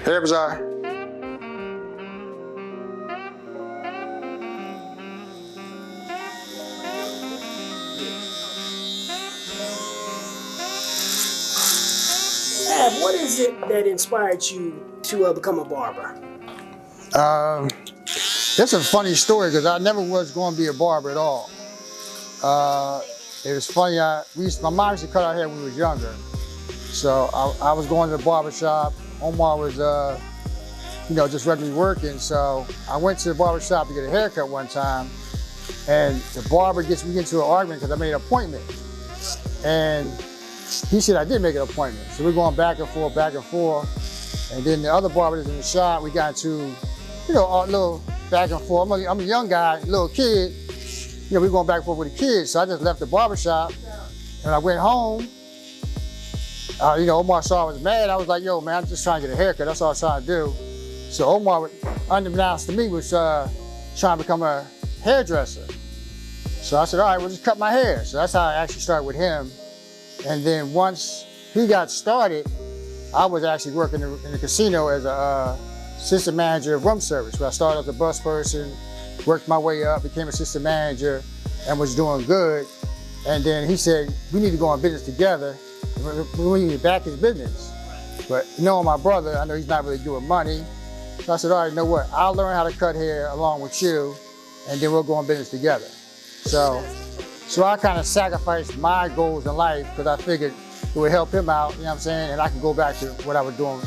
Hair bazaar. What is it that inspired you to become a barber? That's a funny story because I never was going to be a barber at all. It was funny, my mom used to cut our hair when we was younger. So I was going to the barber shop. Omar was, just regularly working. So I went to the barber shop to get a haircut one time. And the barber we get into an argument because I made an appointment. And he said I did make an appointment. So we're going back and forth, back and forth. And then the other barbers in the shop, we got into, a little back and forth. I'm a young guy, little kid. We're going back and forth with the kids. So I just left the barber shop and I went home. Omar saw I was mad. I was like, yo, man, I'm just trying to get a haircut. That's all I was trying to do. So Omar, unbeknownst to me, was trying to become a hairdresser. So I said, all right, well, just cut my hair. So that's how I actually started with him. And then once he got started, I was actually working in the casino as a assistant manager of room service. Where I started as a bus person, worked my way up, became assistant manager, and was doing good. And then he said, we need to go on business together. We need to back his business. But knowing my brother, I know he's not really doing money. So I said, all right, you know what? I'll learn how to cut hair along with you, and then we'll go on business together. So I kind of sacrificed my goals in life because I figured it would help him out, you know what I'm saying? And I could go back to what I was doing,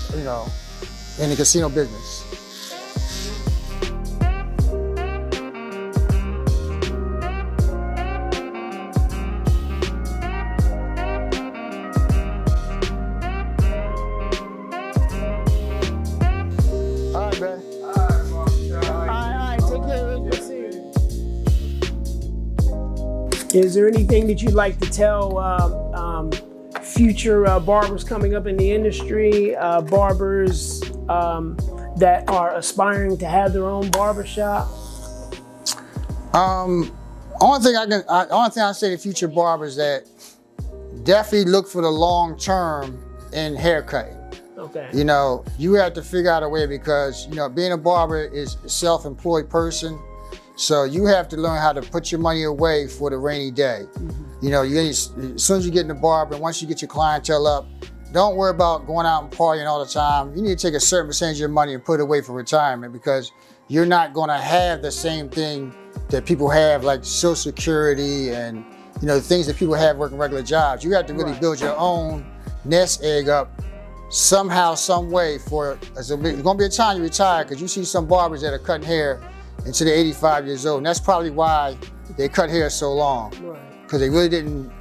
in the casino business. All right, man. All right, take care. Good to see you. Is there anything that you'd like to tell future barbers coming up in the industry, barbers that are aspiring to have their own barbershop? Only thing I say to future barbers that definitely look for the long term in haircutting. Okay. You have to figure out a way because, being a barber is a self-employed person. So you have to learn how to put your money away for the rainy day. Mm-hmm. As soon as you get in the barber, and once you get your clientele up, don't worry about going out and partying all the time. You need to take a certain percentage of your money and put it away for retirement because you're not gonna have the same thing that people have, like Social Security and things that people have working regular jobs. You have to really build your own nest egg up somehow, some way there's gonna be a time you retire because you see some barbers that are cutting hair until they're 85 years old. And that's probably why they cut hair so long. Because they really didn't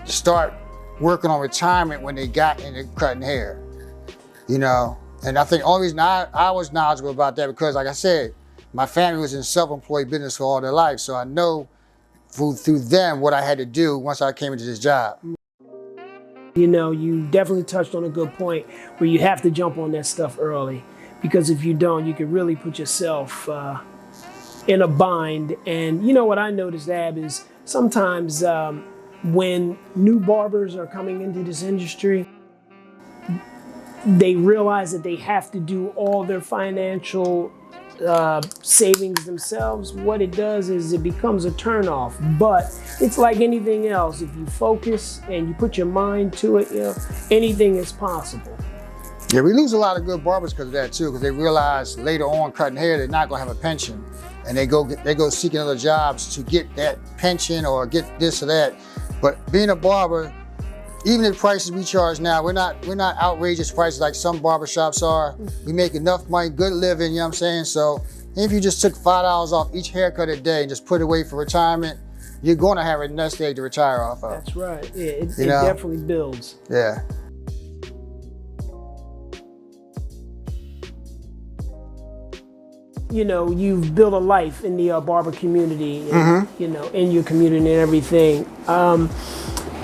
start working on retirement when they got into cutting hair. And I think the only reason I was knowledgeable about that because, like I said, my family was in self-employed business for all their life. So I know through them what I had to do once I came into this job. You definitely touched on a good point where you have to jump on that stuff early. Because if you don't, you can really put yourself in a bind. And what I noticed, Ab, is sometimes when new barbers are coming into this industry, they realize that they have to do all their financial savings themselves. What it does is it becomes a turnoff. But it's like anything else. If you focus and you put your mind to it, anything is possible. Yeah, we lose a lot of good barbers because of that too, because they realize later on cutting hair, they're not gonna have a pension. And they go seeking other jobs to get that pension or get this or that. But being a barber, even the prices we charge now, we're not outrageous prices like some barbershops are. We make enough money, good living, you know what I'm saying? So if you just took $5 off each haircut a day and just put it away for retirement, you're gonna have a nest egg to retire off of. That's right, yeah, it definitely builds. Yeah. You've built a life in the barber community, and, in your community and everything.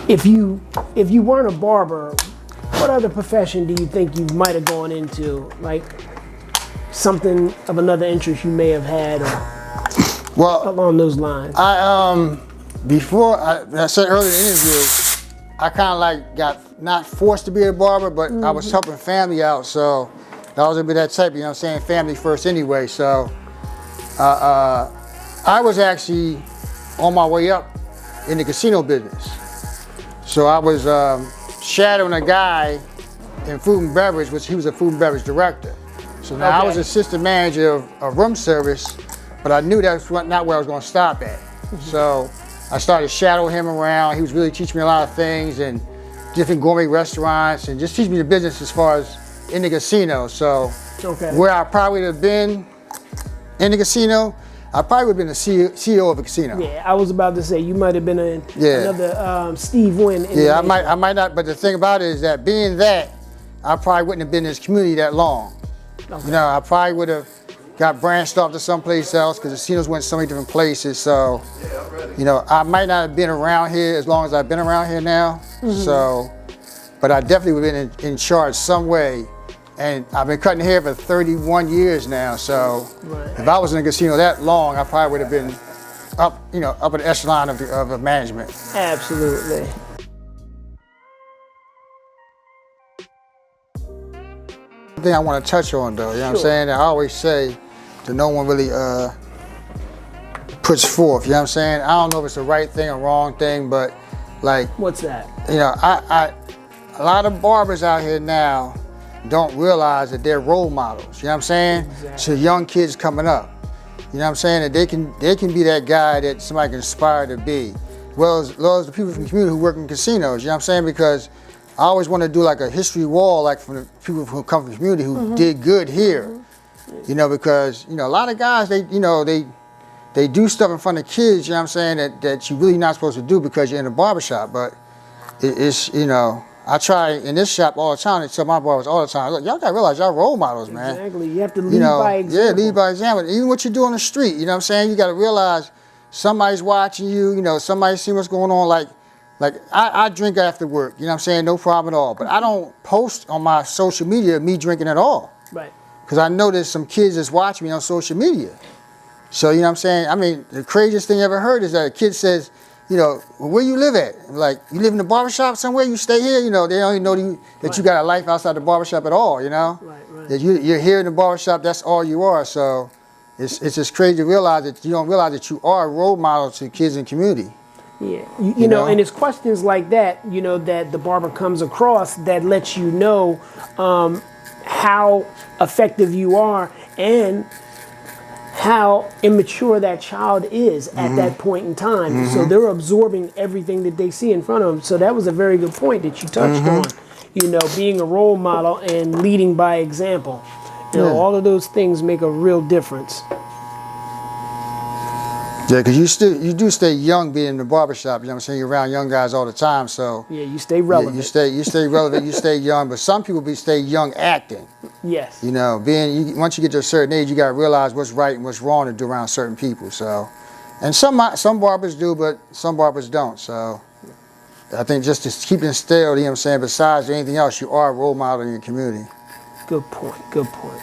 If you weren't a barber, what other profession do you think you might have gone into? Like something of another interest you may have had, or along those lines? Before I said earlier in the interview, I kind of got not forced to be a barber, but I was helping family out, so I was a bit that type, you know what I'm saying, family first anyway. So I was actually on my way up in the casino business. So I was shadowing a guy in food and beverage, which he was a food and beverage director. So now I was assistant manager of room service, but I knew that's not where I was going to stop at. So I started shadowing him around. He was really teaching me a lot of things and different gourmet restaurants and just teaching me the business as far as in the casino. So where I probably would have been in the casino, I probably would have been the CEO of a casino. Yeah, I was about to say you might have been another Steve Wynn. Yeah, I might not. But the thing about it is that being that, I probably wouldn't have been in this community that long. Okay. You know, I probably would have got branched off to someplace else because the casinos went so many different places. So, you know, I might not have been around here as long as I've been around here now. So, but I definitely would have been in charge some way. And I've been cutting hair for 31 years now. So, if I was in a casino that long, I probably would have been up, you know, up an echelon of management. Absolutely. Thing I want to touch on though, you know what I'm saying? I always say that no one really puts forth, you know what I'm saying? I don't know if it's the right thing or wrong thing, but like, what's that? You know, a lot of barbers out here now don't realize that they're role models, you know what I'm saying? Exactly. So young kids coming up, you know what I'm saying? That they can be that guy that somebody can aspire to be, as well as the people from the community who work in casinos, you know what I'm saying? Because I always want to do like a history wall, like from the people who come from the community who did good here, you know, because, you know, a lot of guys, they do stuff in front of kids, you know what I'm saying, that you're really not supposed to do because you're in a barbershop. But it's, you know, I try in this shop all the time to tell my barbers all the time, look, y'all got to realize y'all role models, man. Exactly, you have to lead by example. Yeah, lead by example. Even what you do on the street, you know what I'm saying, you got to realize somebody's watching you, you know, somebody see what's going on, like I drink after work, you know what I'm saying, no problem at all. But I don't post on my social media me drinking at all. Right. Because I know there's some kids that's watching me on social media. So, you know what I'm saying, I mean, the craziest thing I ever heard is that a kid says, you know, well, where you live at? Like, you live in the barbershop somewhere, you stay here? You know, they don't even know that you got a life outside the barbershop at all, you know? Right. That you're here in the barbershop, that's all you are. So it's just crazy to realize that you don't realize that you are a role model to kids in the community. Yeah, you know, and it's questions like that, you know, that the barber comes across that lets you know how effective you are and how immature that child is at that point in time. So they're absorbing everything that they see in front of them. So that was a very good point that you touched on, you know, being a role model and leading by example. You know, all of those things make a real difference. Yeah, because you do stay young being in the barbershop, you know what I'm saying? You're around young guys all the time, so. Yeah, you stay relevant. Yeah, you stay relevant, you stay young, but some people stay young acting. Yes. You know, once you get to a certain age, you got to realize what's right and what's wrong to do around certain people, so. And some barbers do, but some barbers don't, so. I think just to keep it instilled, you know what I'm saying, besides anything else, you are a role model in your community. Good point, good point.